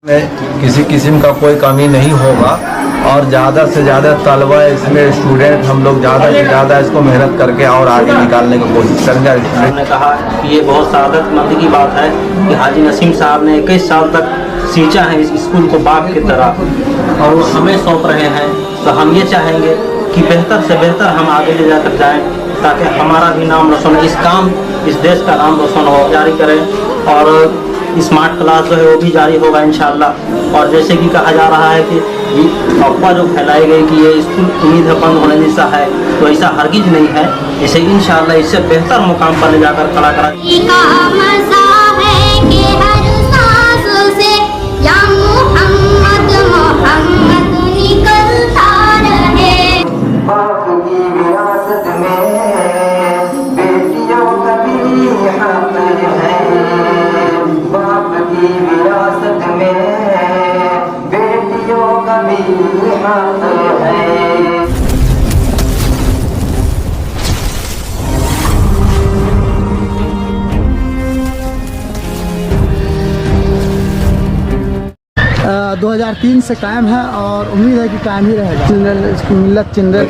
में किसी किस्म का कोई कमी नहीं होगा और ज़्यादा से ज़्यादा तलबा इसमें स्टूडेंट हम लोग ज़्यादा से ज़्यादा इसको मेहनत करके और आगे निकालने की कोशिश करेंगे। उन्होंने कहा कि ये बहुत सादतमंद की बात है कि हाजी नसीम साहब ने 21 साल तक सींचा है इस स्कूल को बाप की तरह और वो हमें सौंप रहे हैं। तो हम ये चाहेंगे कि बेहतर से बेहतर हम आगे ले जाकर जाएँ ताकि हमारा भी नाम रोशन हो, इस देश का नाम रोशन हो, जारी करें। और स्मार्ट क्लास जो है वो भी जारी होगा इंशाअल्लाह। और जैसे कि कहा जा रहा है कि अफवाह जो फैलाई गई कि ये स्कूल उम्मीद है बंद होने जैसा है, तो ऐसा हरगिज नहीं है। इसे इंशाअल्लाह इससे बेहतर मुकाम पर ले जाकर खड़ा करा। विरासत में बेटियों का भी हक है। आ, 2003 से कायम है और उम्मीद है कि कायम ही रहेगा। मिल्लत चिल्ड्रन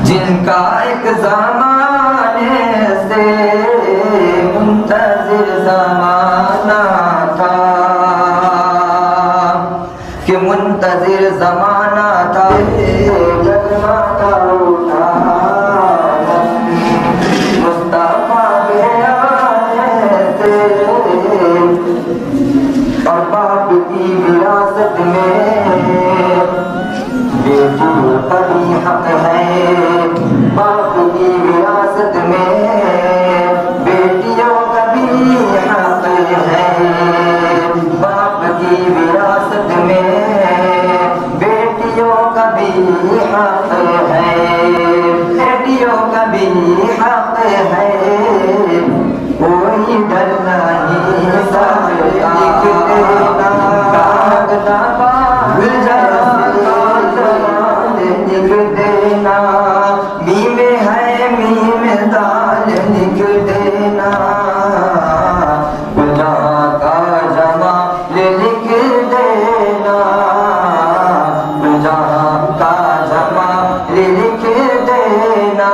जिनका एक ज़माने से मुंतज़िर ज़माना था, कि मुंतज़िर ज़माना था। जगमगा उठा मुस्तफ़ा के आने से और बाप की विरासत में बेटियों का भी हक है। बाप की विरासत में बेटियों का भी हक है। बाप की विरासत में बेटियों का भी हक है। बेटियों का भी हक है। कोई डर नहीं सकता का जमा लिख देना।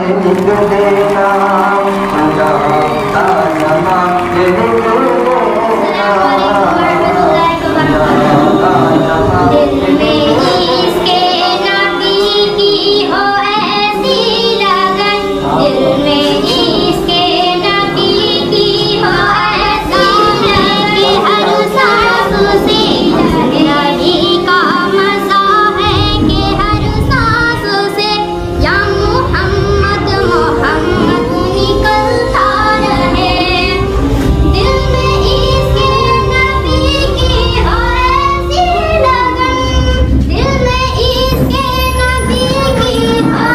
लिख देना, ताजमा लिख देना, दिल में इसके नबी की हो ऐसी लगन, दिल में इसके नबी की हो ऐसी लगन कि हर सांस से नबी का मज़ा है, कि हर सांस से या मोहम्मद मोहम्मद निकलता रहे। दिल में इसके नबी की हो ऐसी लगन, दिल में इसके नबी की हो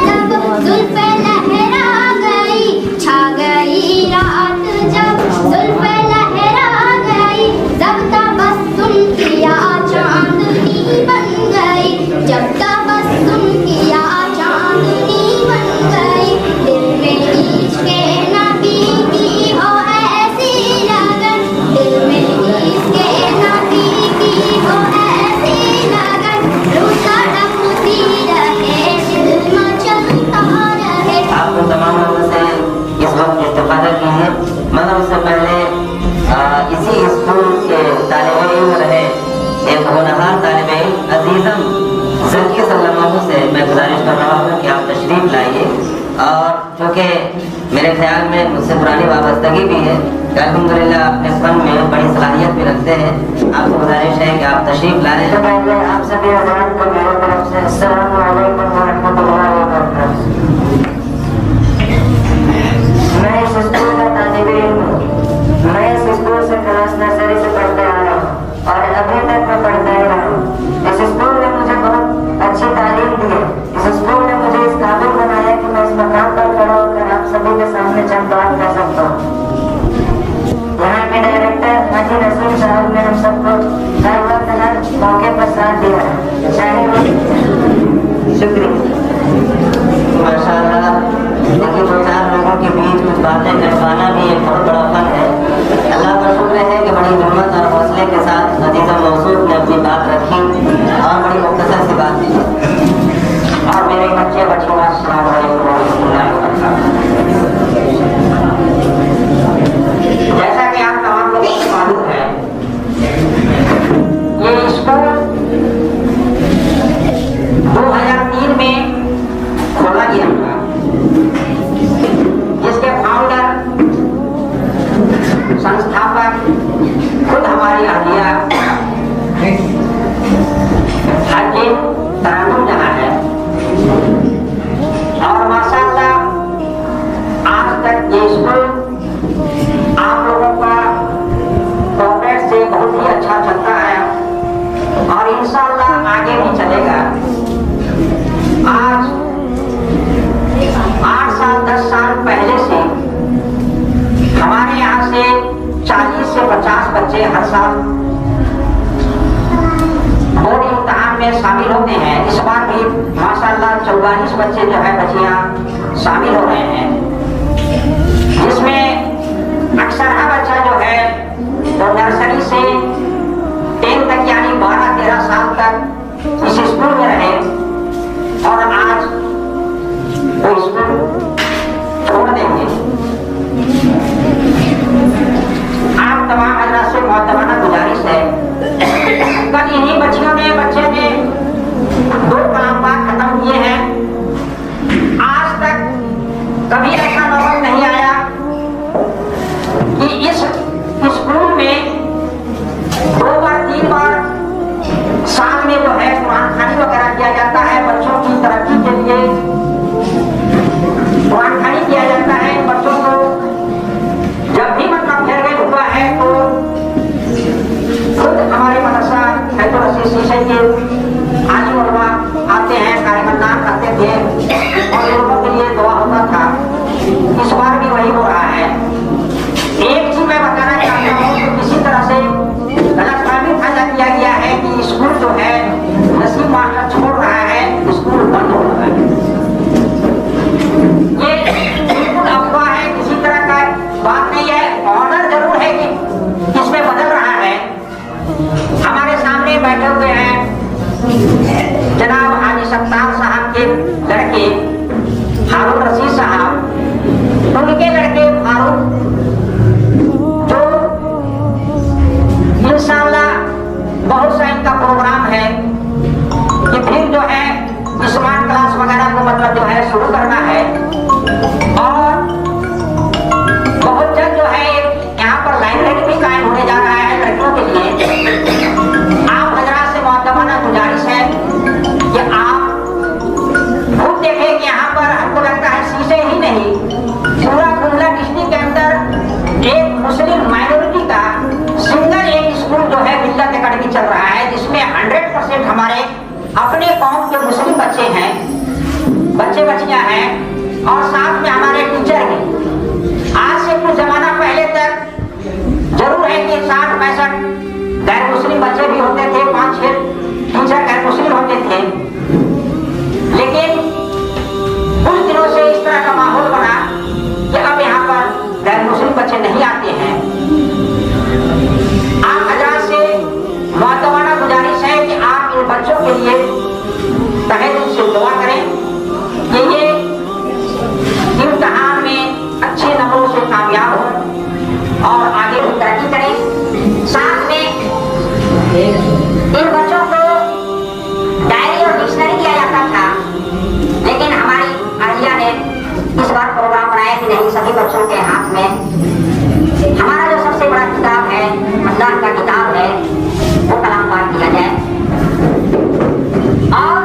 जब जुल्फ़े लहरा गई, छा गई रात जब जुल्फ़े लहरा गई, जब तबस्सुम किया चांदनी बन गई, जब तबस्सुम किया चांदनी बन गई। दिल में इसके नबी की हो ऐसी लगन, दिल में इसके नबी की हो ऐसी लगन, रूह तड़पती रहे, दिल मचलता रहे। आपको तमाम लोगों से इस वक्त इस्तेफादा की है। मतलब उससे पहले इसी स्कूल के तालिब इल्म रहे एक होनहार तालिब इल्म अजीज़म ज़की सल्लल्लाहु से मैं गुजारिश कर रहा हूँ कि आप तशरीफ़ लाइए। और चूँकि मेरे ख्याल में मुझसे पुरानी वाबस्तगी भी है कि अल्हम्दुलिल्लाह अपने फ़न में बड़ी सलाहियत भी रखते हैं, आपको गुजारिश है कि आप तशरीफ़ लाएँ। तो पहले आप सभी अज़ान को मेरे तरफ से अस्सलामु अलैकुम व रहमतुल्लाहि व बरकातहू। मैं इस स्कूल का तालिब इल्म हूँ। मैं इस स्कूल से क्लास नर्सरी से पढ़ते आ रहा हूँ और अभी तक मैं पढ़ता ही रहा हूँ। इस स्कूल ने मुझे बहुत अच्छी तालीम दी है। इस स्कूल ने मुझे इस काबिल बनाया कि मैं इस मकाम पर खड़ा होकर आप सभी के सामने चंद बात कर सकता हूँ। यहाँ के डायरेक्टर हाजी नसीम साहब ने हम सबको हर वक्त हर मौके पर साथ दिया है, चाहे वो शुक्रिया। माशाअल्लाह, देखिए दो चार लोगों के बीच कुछ बातें कर पाना भी एक बहुत बड़ा फन है। अल्लाह का शुक्र है कि बड़ी हिम्मत और हौसले के साथ अजीज़ा मौसूफ ने अपनी बात रखी और बड़ी मुख्तसर सी बात की। और मेरे बच्चे बच्चियाँ अस्सलाम वालेकुम व रहमतुल्लाहि व बरकातहू। जैसा कि आप तमाम लोगों को मालूम है, ये स्कूल 2003 में खोला गया था, जिसके फाउंडर संस्थापक खुद हमारी अहलिया हाजी तरानुम जहां है। और माशाअल्लाह आज तक ये स्कूल आप लोगों का कोऑपरेट से बहुत ही अच्छा चलता है और इंशाअल्लाह आगे भी चलेगा। आज 8 साल 10 साल पहले से हमारे यहाँ से 40 से 50 बच्चे हर साल बोर्ड इम्तिहान में शामिल होते हैं। इस बार भी माशाअल्लाह 44 बच्चे जो है बच्चियाँ शामिल हो रहे हैं, जिसमें अक्सर बच्चा जो है तो नर्सरी से 10 तक यानी 12-13 साल तक इस स्कूल में रहे और आज वो स्कूल छोड़ देंगे। आप तमाम हजरात से मुअद्दबाना गुजारिश है, कल इन्हीं बच्चियों ने बच्चे ने 2 कलाम पाक खत्म किए हैं। आज तक कभी ऐसा नौबत नहीं आया कि इस स्कूल में 2 बार 3 बार साल में जो है कुरान खानी वगैरह किया जाता है। बच्चों की तरक्की के लिए कुरान खानी किया जाता है। बच्चों को जब भी मतलब फेयरवेल हुआ है तो खुद हमारे मदरसा हैदर रशीद शीशे के आलिम उलमा आते हैं, कार्यकर्ता करते थे और लोगों के लिए दुआ होता था। इस बार भी वही हो रहा है। एक चीज मैं बताना चाहता हूँ कि किसी तरह से गलतफहमी पैदा किया गया है कि स्कूल जो है नसीब मास्टर छोड़ रहा है, स्कूल बंद हो रहा है। ये बिल्कुल अफवाह है, किसी तरह का बात नहीं है। ऑर्डर जरूर है कि इसमें बदल रहा है। हमारे सामने बैठे हुए हैं जनाब हाजी सत्तार साहब के लड़के हारून रशीद और साथ में हमारे टीचर हैं। आज से कुछ जमाना पहले तक जरूर है कि 60-65 गैर मुस्लिम बच्चे भी होते थे, 5-6 टीचर गैर मुस्लिम होते थे, लेकिन कुछ दिनों से इस तरह का माहौल बना कि अब यहाँ पर गैर मुस्लिम बच्चे नहीं आते हैं। आप हजरात से मुअत्तमाना गुजारिश है कि आप इन बच्चों के लिए तहे दिल से दुआ करें कि ये इम्तिहान में अच्छे नंबरों से कामयाब हो और आगे भी तरक्की करें। साथ में इन बच्चों को डायरी और डिक्शनरी दिया जाता था, लेकिन हमारी अहिया ने इस बार प्रोग्राम बनाया कि नहीं, सभी बच्चों के हाथ में हमारा जो सबसे बड़ा किताब है, अल्लाह का किताब है, वो कलाम पाठ किया जाए। और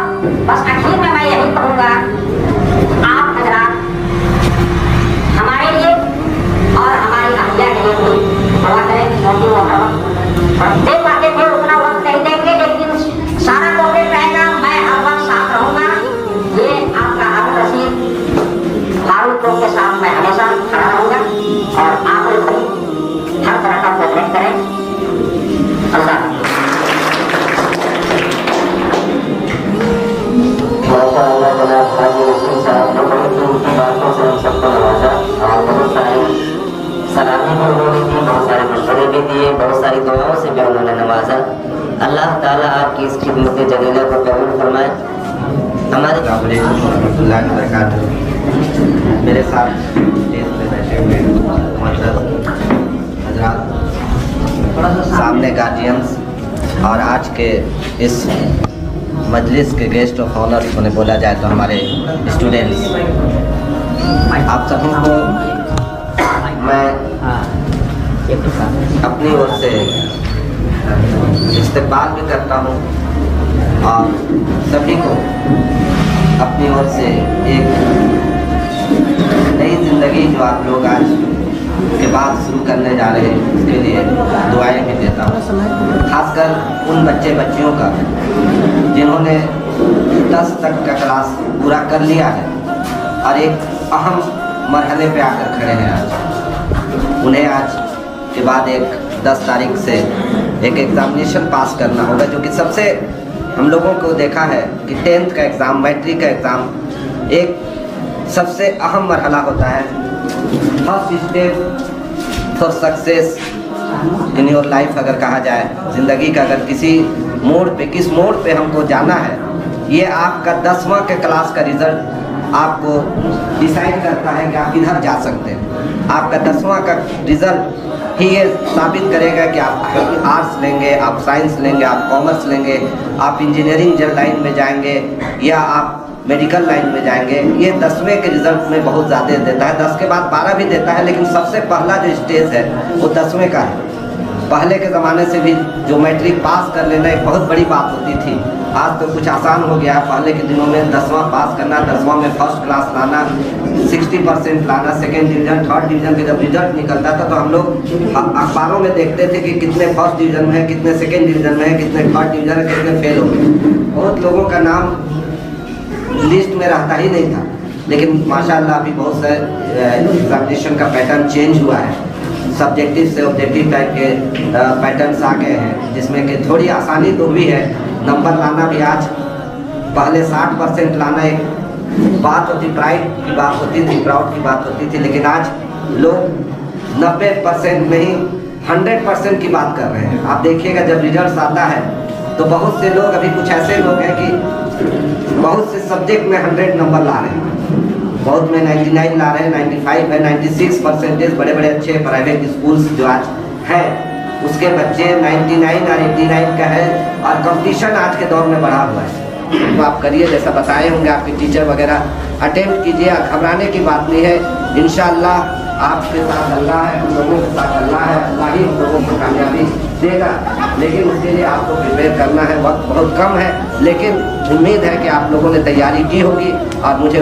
बस आखिर में मैं यही कहूँगा, आप हजरात हमारे लिए और हमारी अहिया के लिए भी दुआ करें, क्योंकि वो दे पाते थे उतना वक्त नहीं देंगे, लेकिन सारा कोऑपरेट रहेगा, मैं हर वक्त साथ रहूँगा। ये आपका हारून रशीद फारूक के साथ मैं हमेशा खड़ा रहूँगा और आप लोग भी हर तरह का कोऑपरेट करें। अल्लाह सलामी भी उन्होंने दी, बहुत सारे मशवरे भी दिए, बहुत सारी दुआओं से भी उन्होंने नवाजा। अल्लाह ताला आपकी इस खिदमत जलीला को कबूल फरमाए। हमारे मेरे साथ स्टेज पे बैठे हुए हजरात, सामने गार्जियंस और आज के इस मजलिस के गेस्ट ऑफ ऑनर्स उन्हें बोला जाए तो हमारे स्टूडेंट्स, आप सभी को मैं अपनी ओर से इस्तकबाल भी करता हूँ और सभी को अपनी ओर से एक नई ज़िंदगी जो आप लोग आज के बाद शुरू करने जा रहे हैं उसके लिए दुआएं भी देता हूँ। खासकर उन बच्चे बच्चियों का जिन्होंने 10 तक का क्लास पूरा कर लिया है और एक अहम मरहले पे आकर खड़े हैं आज। उन्हें आज के बाद एक 10 तारीख से एक एग्ज़ामिनेशन पास करना होगा, जो कि सबसे हम लोगों को देखा है कि 10th का एग्ज़ाम, मैट्रिक का एग्ज़ाम एक सबसे अहम मरहला होता है। First step for success in your life अगर कहा जाए, ज़िंदगी का अगर किसी मोड़ पे, किस मोड़ पे हमको जाना है, ये आपका 10वां के क्लास का रिज़ल्ट आपको डिसाइड करता है कि आप किधर जा सकते हैं। आपका 10वां का रिज़ल्ट ही ये साबित करेगा कि आप आर्ट्स लेंगे, आप साइंस लेंगे, आप कॉमर्स लेंगे, आप इंजीनियरिंग लाइन में जाएंगे या आप मेडिकल लाइन में जाएंगे। ये 10वें के रिज़ल्ट में बहुत ज़्यादा देता है। 10 के बाद 12 भी देता है, लेकिन सबसे पहला जो स्टेज है वो 10वें का है। पहले के ज़माने से भी जो मैट्रिक पास कर लेना एक बहुत बड़ी बात होती थी, आज तो कुछ आसान हो गया है। पहले के दिनों में 10वां पास करना, 10वां में फर्स्ट क्लास लाना, 60% लाना, सेकेंड डिवीज़न, थर्ड डिवीज़न के जब रिजल्ट निकलता था तो हम लोग अखबारों में देखते थे कि कितने फर्स्ट डिवीज़न में है, कितने सेकेंड डिवीज़न में है, कितने थर्ड डिवीज़न है, कितने फेल हो गए। बहुत लोगों का नाम लिस्ट में रहता ही नहीं था, लेकिन माशाल्लाह अभी बहुत से एग्जामिनेशन का पैटर्न चेंज हुआ है। सब्जेक्टिव से ऑब्जेक्टिव टाइप के पैटर्न्स आ गए हैं, जिसमें कि थोड़ी आसानी तो हुई है। नंबर लाना भी आज पहले 60% लाना एक बात होती, प्राइड की बात होती थी, प्राउड की बात होती थी, लेकिन आज लोग 90% नहीं 100% की बात कर रहे हैं। आप देखिएगा जब रिजल्ट आता है तो बहुत से लोग, अभी कुछ ऐसे लोग हैं कि बहुत से सब्जेक्ट में 100 नंबर ला रहे हैं, बहुत में 99 ला रहे हैं, 95 है, 96% बड़े बड़े अच्छे प्राइवेट स्कूल्स जो आज हैं उसके बच्चे 99 और 89 का है। और कंपटीशन आज के दौर में बढ़ा हुआ है। तो आप करिए, जैसा बताए होंगे आपके टीचर वगैरह, अटेम्प्ट कीजिए, घबराने की बात नहीं है। इंशाअल्लाह आपके साथ अल्लाह है, हम लोगों के साथ अल्लाह है, अल्लाह ही हम लोगों को कामयाबी देगा। लेकिन उसके लिए आपको प्रिपेयर करना है, वक्त बहुत कम है, लेकिन उम्मीद है कि आप लोगों ने तैयारी की होगी और मुझे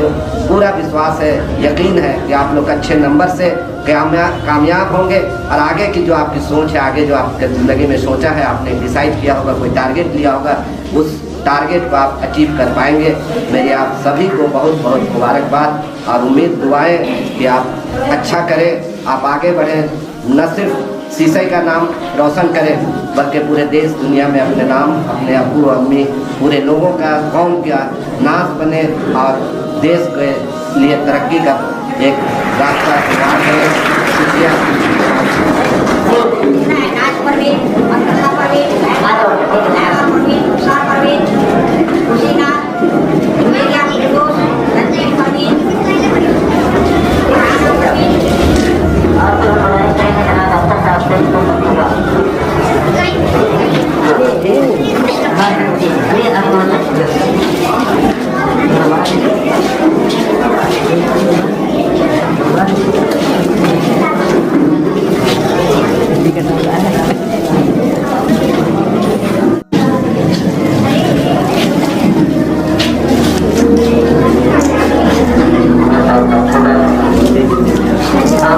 पूरा विश्वास है, यकीन है कि आप लोग अच्छे नंबर से कामयाब होंगे। और आगे की जो आपकी सोच है, आगे जो आपके ज़िंदगी में सोचा है, आपने डिसाइड किया होगा, कोई टारगेट लिया होगा, उस टारगेट को आप अचीव कर पाएंगे। मेरी आप सभी को बहुत बहुत मुबारकबाद और उम्मीद दुआएं कि आप अच्छा करें, आप आगे बढ़ें, न सिर्फ सीसई का नाम रोशन करें बल्कि पूरे देश दुनिया में अपने नाम, अपने अब्बू अम्मी, पूरे लोगों का, कौम का नाश बने और देश के लिए तरक्की का एक रास्ता तैयार करें। शुक्रिया।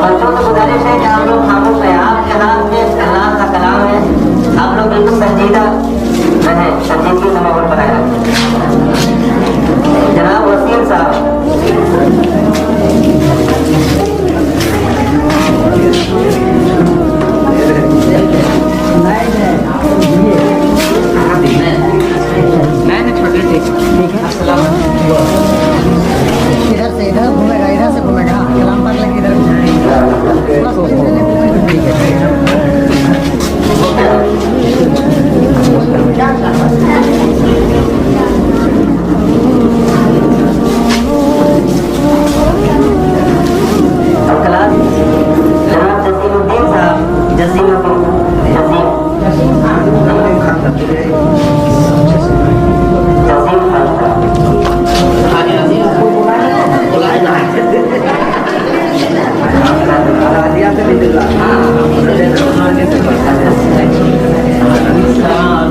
बच्चों को गुजारिश है कि आप लोग खामोश हैं। आपके हाथ में अल्लाह का कलाम है, आप लोग बिल्कुल संजीदा रहें, संजीदगी का माहौल बनाए रखें। जनाब वसीम साहब, इधर से इधर घूमेगा, इधर से घूमेगा, कलाम पाक लेके इधर जनाब जसीमुद्दीन साहब,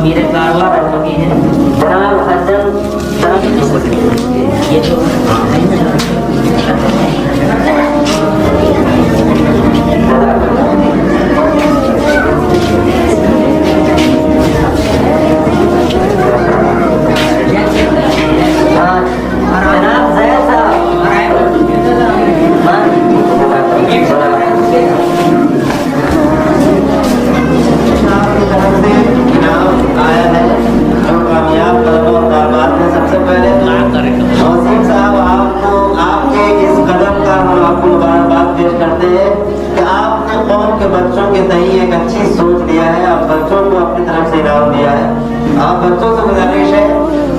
मेरे कारवां रखोगे हैं जनाब हसन ये तो बच्चों के तई एक अच्छी सोच दिया है, आप बच्चों को अपनी तरफ से इनाम दिया है। आप बच्चों से गुजारिश है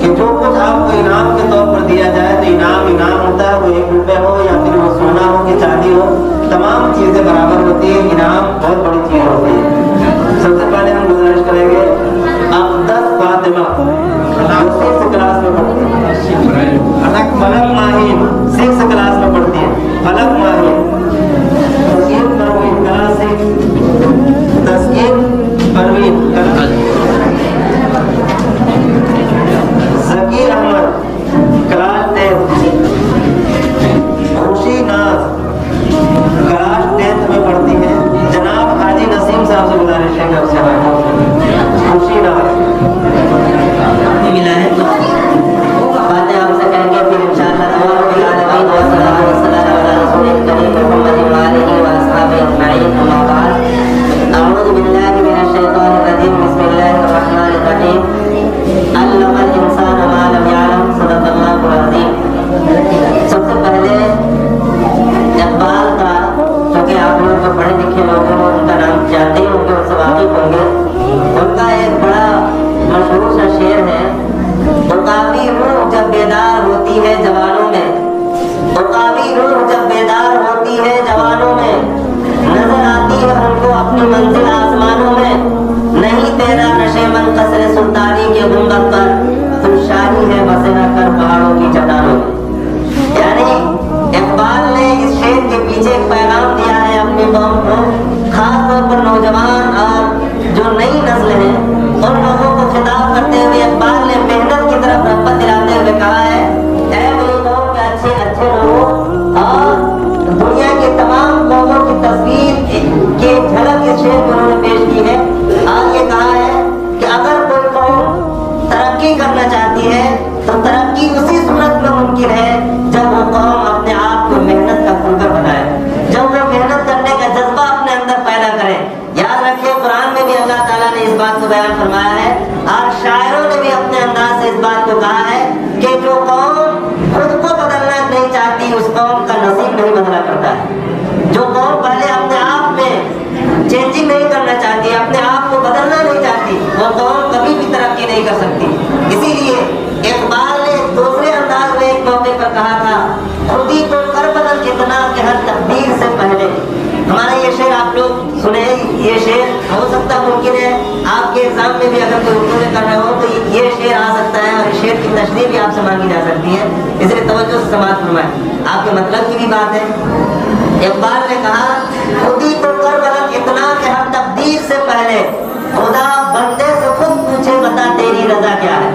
कि जो कुछ आपको इनाम के तौर पर दिया जाए तो इनाम होता है, वो 1 रुपये हो या फिर वो सोना हो कि चांदी हो, तमाम चीजें बराबर होती है। इनाम बहुत बड़ी चीज होती है। सबसे पहले हम गुजारिश करेंगे आप 10 फातिमा 6th क्लास में पढ़ती है, फलक माहिन 6th क्लास में पढ़ती है, फलक माहिन तस्कीन परवीन, जकीर अहमद क्लास 10, खुशी नाज क्लास 10 में पढ़ती है। जनाब हाजी नसीम साहब से गुजारिश है घर से खुशी नाज मिला है तो बातें आपसे कहेंगे, फिर इंशाअल्लाह सबसे पहले इकबाल का, क्योंकि आप लोग जो पढ़े लिखे लोग हैं उनका नाम जानते होंगे, उससे वाकिफ होंगे। उनका एक बड़ा मशहूर सा शेर है, उकाबी रूह जब बेदार होती है जवानों में, उकाबी रूह जब बेदार होती है जवानों में, नजर आती है उनको अपनी मंजिल आसमानों में, नहीं तेरा नशेमन कसरे सुल्तानी के गुंबद पर, तू शाही है बसेरा कर पहाड़ों की चट्टानों में। यानी इकबाल ने इस शेर के पीछे एक पैगाम दिया है अपनी कौम को, खास तौर पर नौजवान और जो नई नस्ल है उन लोगों को खिताब करते हुए इकबाल ने मेहनत की तरफ रग़बत दिलाते हुए कहा है, ऐ मेरी कौम के अच्छे अच्छे लोगों और दुनिया की तमाम कौमों की तस्वीर की झलक इस शेर में उन्होंने पेश की है। और ये कहा है कि अगर कोई कौम तरक्की करना चाहती बात को बयान फरमाया है। और शायरों ने भी अपने अंदाज से इस बात को कहा है कि जो कौम खुद को बदलना नहीं चाहती उस कौम का नसीब नहीं बदला करता है। जो कौम पहले अपने आप में चेंजिंग नहीं करना चाहती, अपने आप को बदलना नहीं चाहती, वो कौम कभी भी तरक्की नहीं कर सकती। इसीलिए इकबाल ने दूसरे अंदाज में एक मौके पर कहा था, खुद ही को कर बदल इतना कि हर तकदीर से पहले। हमारा ये शेर आप लोग सुने, ये शेर हो सकता मुमकिन है आपके एग्जाम में भी अगर कोई उर्दू में कर रहे हो तो ये शेर आ सकता है और इस शेर की तशरीह भी आपसे मांगी जा सकती है, इसलिए तवज्जो से समाअत फरमाएं। आपके मतलब की भी बात है। इकबाल ने कहा, खुद ही को कर बदल इतना कि हर तकदीर से पहले खुदा बंदे से खुद पूछे बता तेरी रजा क्या है।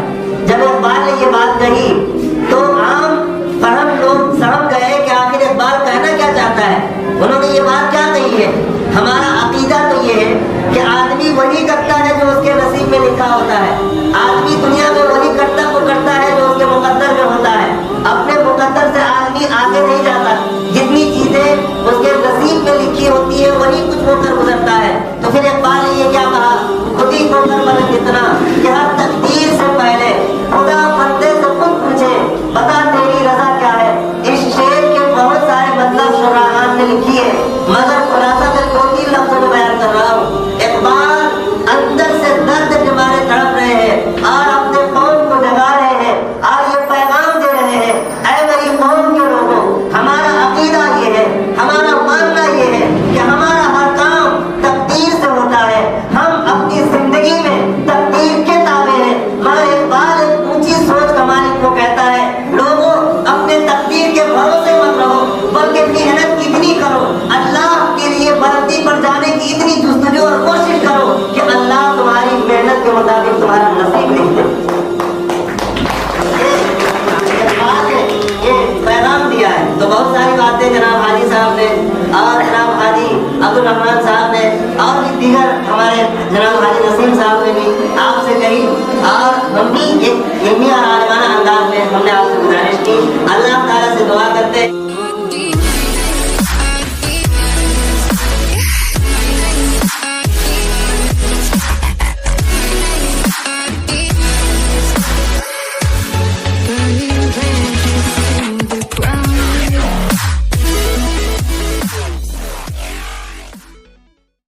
जब इकबाल ने ये बात कही तो आम फहम लोग समझ गए कि आखिर इकबाल कहना क्या चाहता है। उन्होंने ये बात क्या कही है, हमारा अकीदा तो ये है कि आदमी वही करता है जो उसके नसीब में लिखा होता है। आदमी दुनिया में वही कर्तव्य करता है जो उसके मुकद्दर में होता है। अपने मुकद्दर से आदमी आगे नहीं जाता। जितनी चीजें उसके नसीब में लिखी होती है वही कुछ होकर गुजरता है। तो फिर इकबाल ने ये क्या कहा, खुद ही को कर बदल इतना कि हर तकदीर से पहले खुदा बंदे से खुद पूछे बता तेरी रजा क्या है। इस शेर के बहुत सारे मतलब शुराहान ने लिखी है, मगर खुलासा मैं 2-3 लफ्जों में बयान कर रहा हूँ। इकबाल अंदर से दर्द के मारे तड़प रहे हैं और अपने कौम को जगा रहे हैं और ये पैगाम दे रहे हैं, ऐ मेरी कौम के लोगों, हमारा अकीदा ये है, हमारा मानना ये है कि हमारा हर काम तकदीर से होता है। हम अपनी जिंदगी में तकदीर के ताबे हैं। मगर इकबाल एक ऊंची सोच का मालिक को कहता है, लोगों अपने तकदीर के भरोसे मत रहो, बल्कि मेहनत इतनी करो, अल्लाह के लिए बुलंदी पर जाने की इतनी जुस्तजू और कोशिश करो कि अल्लाह तुम्हारी मेहनत के मुताबिक तुम्हारा नसीब लिख दे। ये पैगाम दिया है। तो बहुत सारी बातें जनाब हाजी साहब ने और जनाब हाजी अब्दुल रहमान साहब ने और भी दीगर हमारे जनाब हाजी नसीम साहब ने भी आपसे कही और हम भी एक इल्मी और आलिमाना अंदाज में हमने आपसे गुजारिश की। अल्लाह ताला से दुआ करते